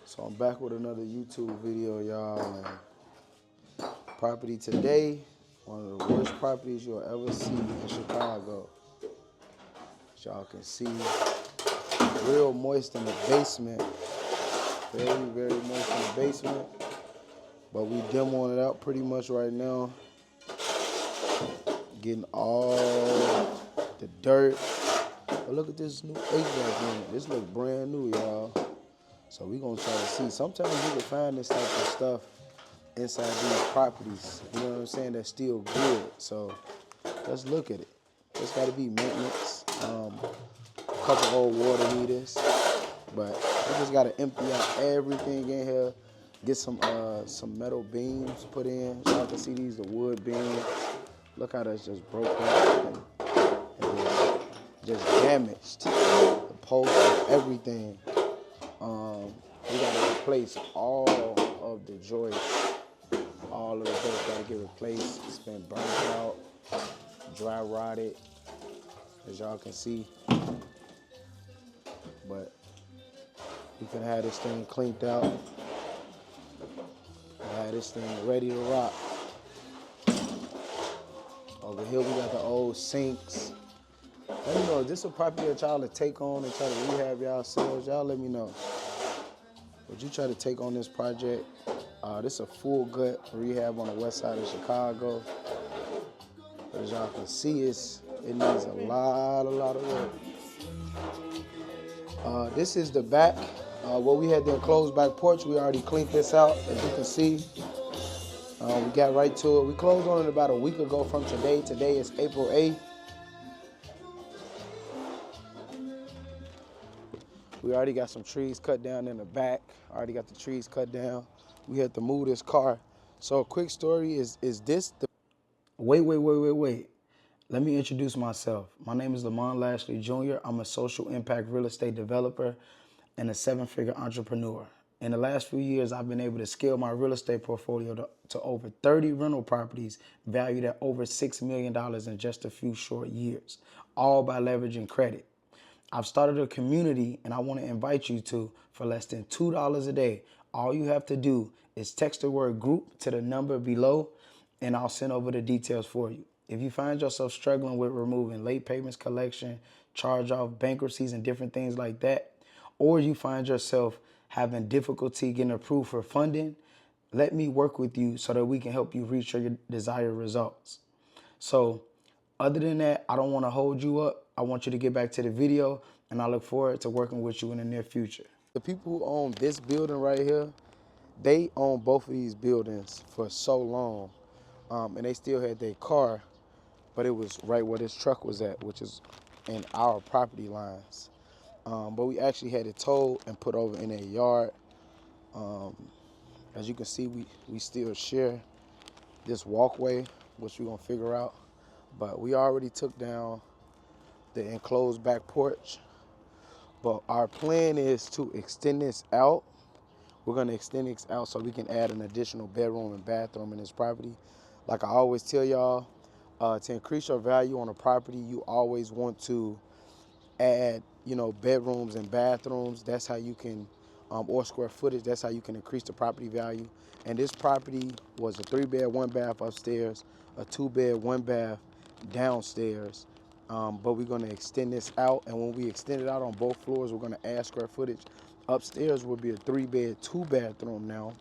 So I'm back with another YouTube video, y'all. Property today, one of the worst properties you'll ever see in Chicago. As y'all can see, real moist in the basement. Very, very moist in the basement. But we demoing it out pretty much right now. Getting all the dirt. But look at this new HVAC unit. This look brand new, y'all. So we gonna try to see. Sometimes you can find this type of stuff inside these properties. You know what I'm saying? That's still good. So let's look at it. There's gotta be maintenance. A couple old water heaters. But we just gotta empty out everything in here. Get some metal beams put in. So y'all can see these, the wood beams. Look how that's just broken and just damaged. The posts, everything. We gotta replace all of the joists. All of the joists gotta get replaced. It's been burnt out, dry rotted, as y'all can see. But we can have this thing cleaned out. Have this thing ready to rock. Over here we got the old sinks. Let me know, is this a property that y'all to take on and try to rehab yourselves? Y'all let me know. Would you try to take on this project? This is a full gut rehab on the west side of Chicago. But as y'all can see, it needs a lot of work. This is the back. Where we had the enclosed back porch, we already cleaned this out, as you can see. We got right to it. We closed on it about a week ago from today. Today is April 8th. We already got some trees cut down in the back. Already got the trees cut down. We had to move this car. So a quick story is this the... Wait. Let me introduce myself. My name is 𝐬𝐮𝐬𝐫𝐞𝐿 Jr. I'm a social impact real estate developer and a 7-figure entrepreneur. In the last few years, I've been able to scale my real estate portfolio to over 30 rental properties valued at over $6 million in just a few short years, all by leveraging credit. I've started a community and I want to invite you to for less than $2 a day. All you have to do is text the word group to the number below and I'll send over the details for you. If you find yourself struggling with removing late payments, collection, charge-off, bankruptcies, and different things like that, or you find yourself having difficulty getting approved for funding, let me work with you so that we can help you reach your desired results. So other than that, I don't want to hold you up. I want you to get back to the video, and I look forward to working with you in the near future. The people who own this building right here, they own both of these buildings for so long, and they still had their car, but it was right where this truck was at, which is in our property lines. But we actually had it towed and put over in a yard. As you can see, we still share this walkway, which we're gonna figure out. But we already took down the enclosed back porch. But our plan is to extend this out. We're gonna extend this out so we can add an additional bedroom and bathroom in this property. Like I always tell y'all, to increase your value on a property, you always want to add, bedrooms and bathrooms. That's how you can, or square footage, that's how you can increase the property value. And this property was a 3-bed, 1-bath upstairs, a 2-bed, 1-bath downstairs. But we're gonna extend this out, and when we extend it out on both floors, we're gonna add square footage. Upstairs will be a 3-bed, 2-bathroom now,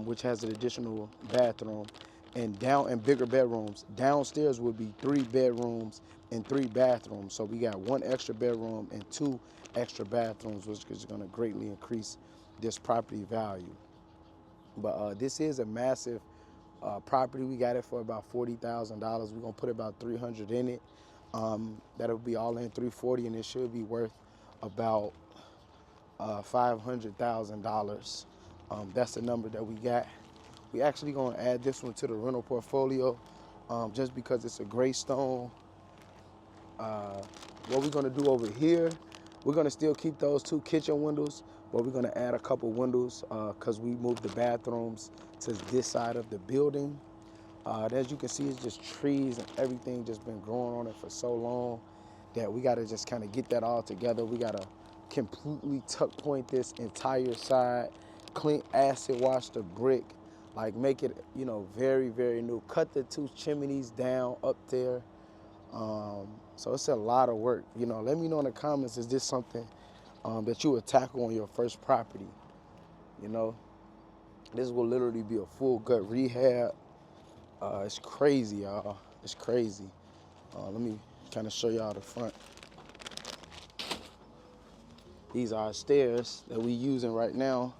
which has an additional bathroom, and bigger bedrooms. Downstairs will be 3 bedrooms and 3 bathrooms. So we got 1 extra bedroom and 2 extra bathrooms, which is gonna greatly increase this property value. But this is a massive property. We got it for about $40,000. We're gonna put about $300 in it. That'll be all in $340, and it should be worth about $500,000. That's the number that we got. We actually gonna add this one to the rental portfolio, just because it's a gray stone. What we're gonna do over here, we're gonna still keep those 2 kitchen windows, but we're gonna add a couple windows because we moved the bathrooms to this side of the building. As you can see, it's just trees and everything just been growing on it for so long that we gotta just kind of get that all together. We gotta completely tuck point this entire side clean, acid wash the brick, like make it, you know, very, very new. Cut the 2 chimneys down up there. So it's a lot of work. You know, let me know in the comments, is this something that you would tackle on your first property? You know, this will literally be a full gut rehab. It's crazy, y'all. It's crazy. Let me kind of show y'all the front. These are our stairs that we using right now.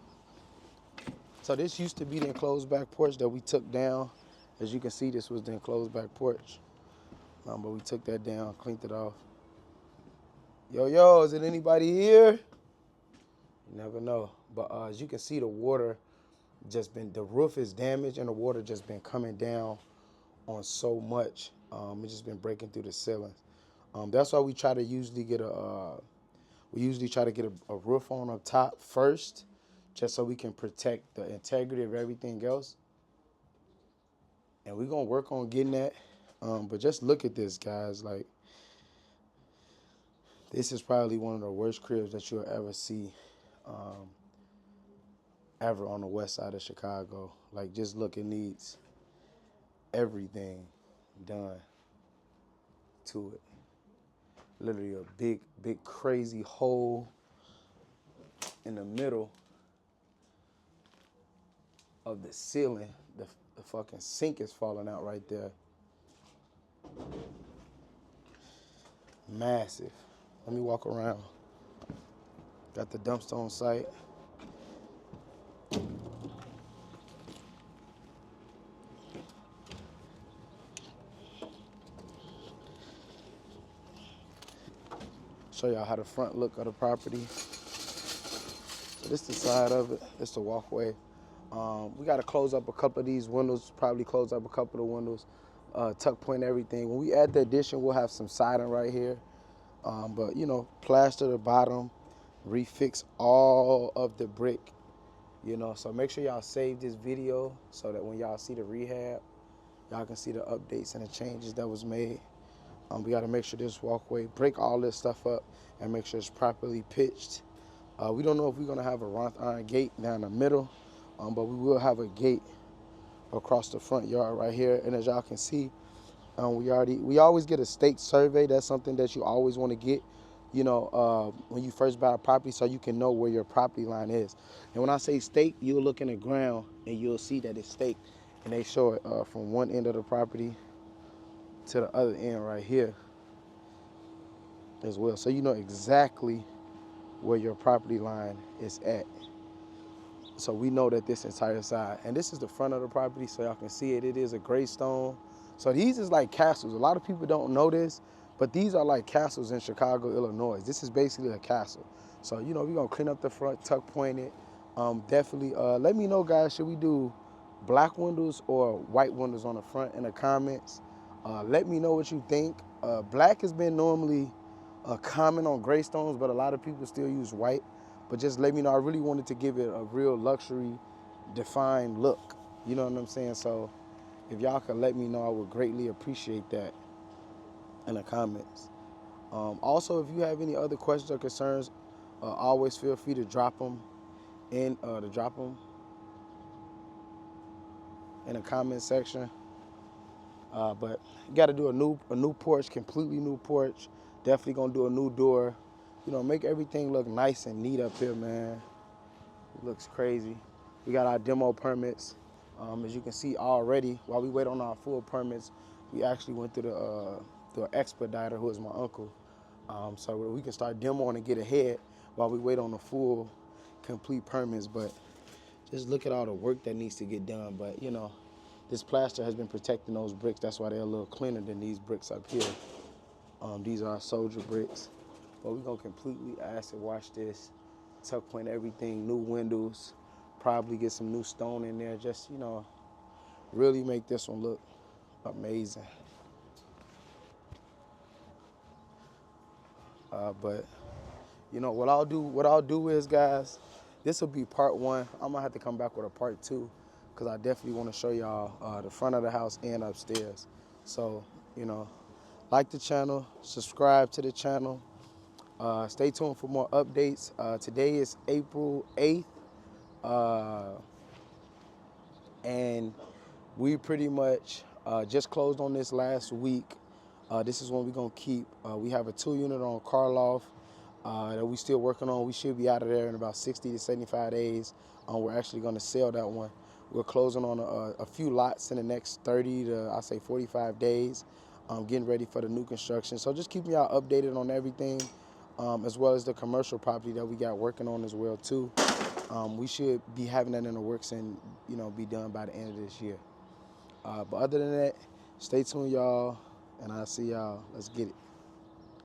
So this used to be the enclosed back porch that we took down. As you can see, this was the enclosed back porch. But we took that down, cleaned it off. Yo, is it anybody here? You never know. But as you can see, the water the roof is damaged and the water just been coming down on so much. It's just been breaking through the ceilings. That's why we try to usually get a roof on up top first, just so we can protect the integrity of everything else. And we're gonna work on getting that. But just look at this, guys. Like, this is probably one of the worst cribs that you'll ever see ever on the west side of Chicago. Like, just look, it needs everything done to it. Literally a big crazy hole in the middle of the ceiling. The fucking sink is falling out right there. Massive. Let me walk around. Got the dumpster on site. Show y'all how the front look of the property. So this is the side of it. This is the walkway. We got to close up a couple of these windows, probably close up a couple of windows, tuck point everything. When we add the addition, we'll have some siding right here. But, you know, plaster the bottom, refix all of the brick, you know. So make sure y'all save this video so that when y'all see the rehab, y'all can see the updates and the changes that was made. We got to make sure this walkway, break all this stuff up and make sure it's properly pitched. We don't know if we're going to have a wrought iron gate down the middle, but we will have a gate across the front yard right here. And as y'all can see, we always get a stake survey. That's something that you always want to get, you know, when you first buy a property, so you can know where your property line is. And when I say stake, you'll look in the ground and you'll see that it's staked, and they show it from one end of the property to the other end right here as well. So you know exactly where your property line is at. So we know that this entire side, and this is the front of the property, so y'all can see it. It is a gray stone. So these is like castles. A lot of people don't know this, but these are like castles in Chicago, Illinois. This is basically a castle. So, you know, we're gonna clean up the front, tuck point it. Definitely let me know, guys, should we do black windows or white windows on the front in the comments? Let me know what you think. Black has been normally common on gray stones, but a lot of people still use white. But just let me know. I really wanted to give it a real luxury, defined look. You know what I'm saying? So if y'all could let me know, I would greatly appreciate that in the comments. Also, if you have any other questions or concerns, always feel free to drop them in the comment section. But you got to do a new porch, completely new porch. Definitely gonna do a new door. You know, make everything look nice and neat up here, man. It looks crazy. We got our demo permits. As you can see already, while we wait on our full permits, we actually went through an expediter who is my uncle. So we can start demoing and get ahead while we wait on the full, complete permits. But just look at all the work that needs to get done. But, you know, this plaster has been protecting those bricks. That's why they're a little cleaner than these bricks up here. These are soldier bricks. But we're going to completely acid wash this, tuck point everything, new windows, probably get some new stone in there. Just, you know, really make this one look amazing. But, you know, what I'll do is, guys, this will be part 1. I'm going to have to come back with a part 2 because I definitely want to show y'all the front of the house and upstairs. So, you know, like the channel, subscribe to the channel. Stay tuned for more updates. Today is April 8th. And we pretty much just closed on this last week. This is one we're gonna keep. We have a 2-unit on Karloff that we still working on. We should be out of there in about 60 to 75 days. We're actually gonna sell that one. We're closing on a few lots in the next 30 to, I say, 45 days. Getting ready for the new construction. So just keep y'all updated on everything, as well as the commercial property that we got working on as well too. We should be having that in the works and, you know, be done by the end of this year. But other than that, stay tuned, y'all, and I'll see y'all. Let's get it.